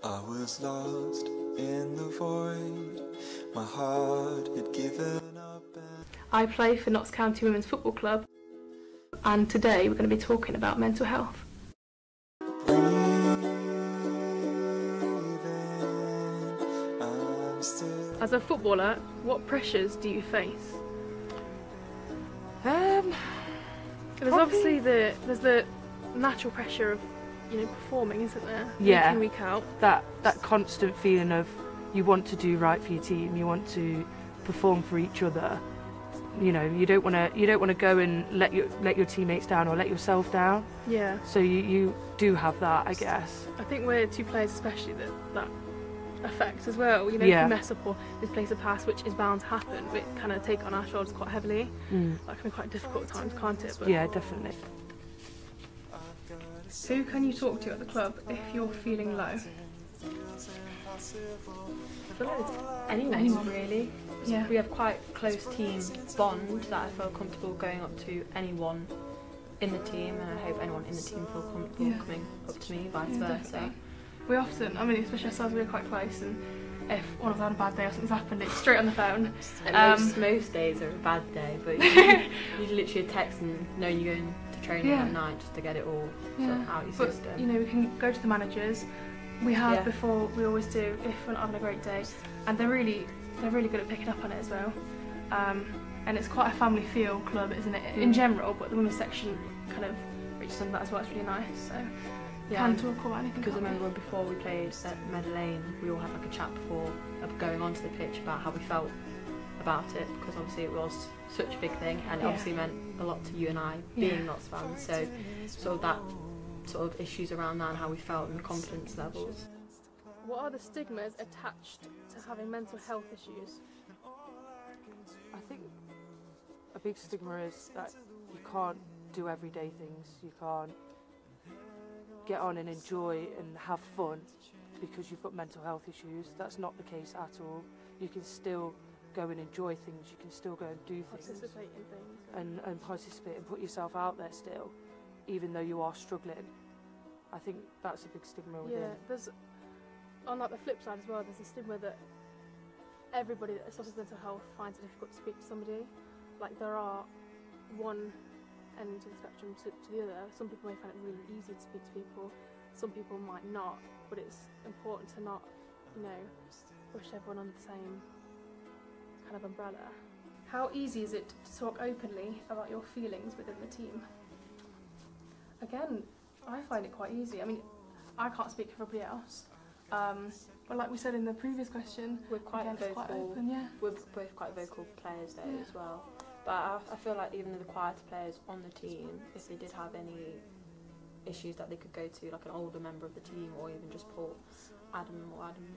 I was lost in the void, my heart had given up and I play for Notts County Women's Football Club, and today we're going to be talking about mental health. breathing. I'm still As a footballer, what pressures do you face? There's obviously there's the natural pressure of performing, isn't there? Yeah. Week in, week out. That constant feeling of you want to do right for your team, you want to perform for each other. You know, you don't want to go and let your teammates down or let yourself down. Yeah. So you do have that, I guess. I think we're two players especially that affects as well. You know, Yeah. if you mess up or misplace a pass, which is bound to happen, we kind of take on our shoulders quite heavily. That can be quite difficult at times, can't it? But Yeah, definitely. who can you talk to at the club if you're feeling low? I feel like it's anyone really. Yeah. We have quite a close team bond that I feel comfortable going up to anyone in the team, and I hope anyone in the team feel comfortable Yeah. coming up to me, vice Yeah, versa. definitely. We often, especially ourselves, we're quite close, and if one of us had a bad day or something's happened, it's straight on the phone. And most days are a bad day, but you literally text and know you're going to training Yeah. at night just to get it all sort of out your But system. we can go to the managers. We have Yeah. before, we always do if we're not having a great day, and they're really good at picking up on it as well. And it's quite a family feel club, isn't it? In general, but the women's section kind of reaches on that as well. It's really nice. So can talk about anything. Because I can't we? remember before we played at Meadow Lane, we all had like a chat before of going onto the pitch about how we felt about it, because obviously it was such a big thing, and it Yeah. obviously meant a lot to you and I being Yeah. Notts fans. So sort of that sort of issues around that and how we felt and confidence levels. What are the stigmas attached to having mental health issues? I think a big stigma is that you can't do everyday things. You can't get on and enjoy and have fun because you've got mental health issues. That's not the case at all. You can still go and enjoy things. You can still go and do things Participate in things. and participate and put yourself out there still, even though you are struggling. I think that's a big stigma within. Yeah, there's on like the flip side as well. There's a stigma that everybody that suffers mental health finds it difficult to speak to somebody. Like there are one end of the spectrum to the other. Some people may find it really easy to speak to people. Some people might not. But it's important to not, push everyone under the same kind of umbrella. How easy is it to talk openly about your feelings within the team? Again, I find it quite easy. I can't speak for everybody else. But like we said in the previous question, We're quite again, it's vocal. quite open, yeah. We're both quite vocal players though Yeah. as well. But I feel like even the quieter players on the team, if they did have any issues that they could go to, like an older member of the team, or even just pull Adam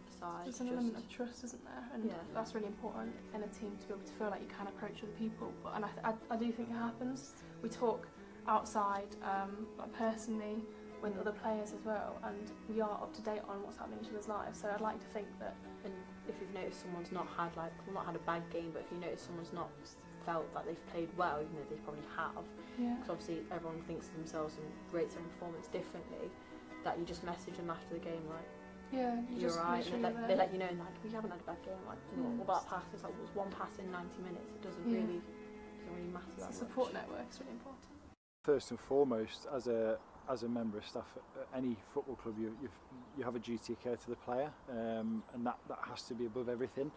aside. There's an element of trust, isn't there? And Yeah. that's really important in a team to be able to feel like you can approach other people. And I do think it happens. We talk outside, like personally, with other players as well, and we are up to date on what's happening in each other's lives. So I'd like to think that. And if you've noticed someone's not had not had a bad game, but if you notice someone's not felt that they've played well, even though they probably have, Yeah. because obviously everyone thinks of themselves and rates their performance differently, that you just message them after the game like, Yeah, you you're just right, make sure and you're they there. let you know, and like, we haven't had a bad game, like, Mm. what about pass? It's like, it was one pass in 90 minutes, it doesn't Yeah. really matter It's that a support much. network is really important. First and foremost, as a member of staff at any football club, you have a duty of care to the player, and that has to be above everything.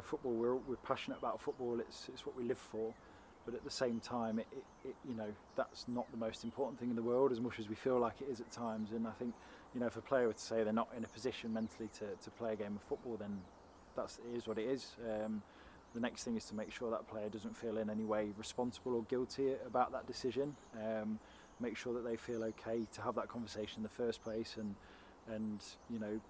Football, we're passionate about football. It's what we live for, but at the same time, that's not the most important thing in the world, as much as we feel like it is at times. And I think, if a player were to say they're not in a position mentally to play a game of football, then it is what it is. The next thing is to make sure that player doesn't feel in any way responsible or guilty about that decision. Make sure that they feel okay to have that conversation in the first place, and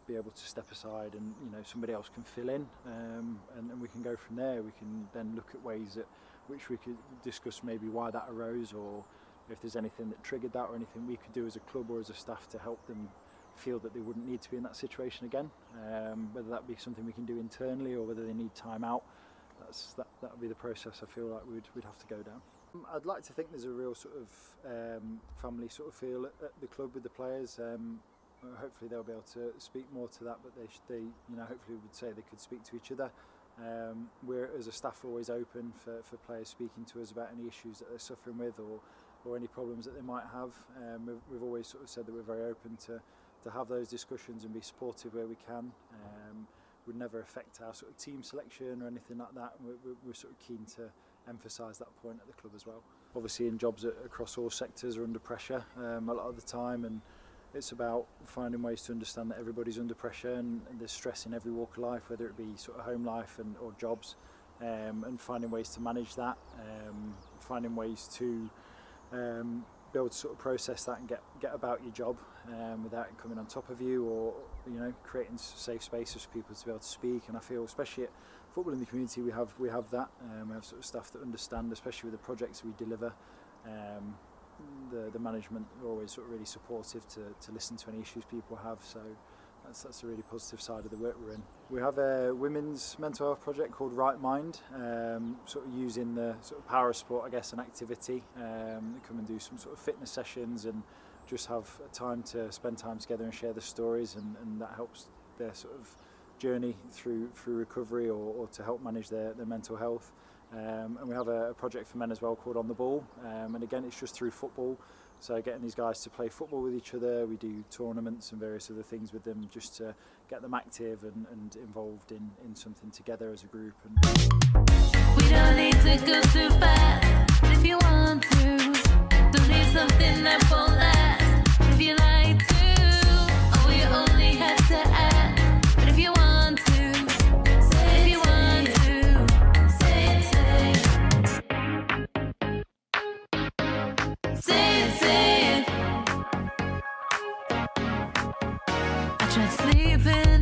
be able to step aside, and somebody else can fill in, and we can go from there. We can then look at ways at which we could discuss maybe why that arose, or if there's anything that triggered that, or anything we could do as a club or as a staff to help them feel that they wouldn't need to be in that situation again. Whether that be something we can do internally, or whether they need time out. That would be the process I feel like we'd have to go down. I'd like to think there's a real sort of family sort of feel at the club with the players. hopefully they'll be able to speak more to that, but they hopefully would say they could speak to each other. We're, as a staff, always open for players speaking to us about any issues that they're suffering with, or any problems that they might have. We've always sort of said that we're very open to have those discussions and be supportive where we can. Would never affect our sort of team selection or anything like that. We're sort of keen to emphasise that point at the club as well. Obviously, in jobs across all sectors are under pressure a lot of the time, and it's about finding ways to understand that everybody's under pressure and there's stress in every walk of life, whether it be sort of home life or jobs, and finding ways to manage that, finding ways to be able to sort of process that and get about your job without it coming on top of you, or creating safe spaces for people to be able to speak. And I feel, especially at football in the community, we have that. We have sort of staff that understand, especially with the projects we deliver. The management are always sort of really supportive to listen to any issues people have, so that's a really positive side of the work we're in. We have a women's mental health project called Right Mind, sort of using the sort of power of sport, I guess, and activity. They come and do some sort of fitness sessions and just have time to spend time together and share the stories, and that helps their sort of journey through recovery, or to help manage their mental health. And we have a project for men as well called On the Ball, and again it's just through football, so getting these guys to play football with each other. We do tournaments and various other things with them just to get them active and involved in something together as a group. We don't need to go too fast if you want to. Don't need something that won't last if you like to. Oh, you only have to ask, but if you want to, say if you want to, say it, say it. Say it, say it. I tried sleeping,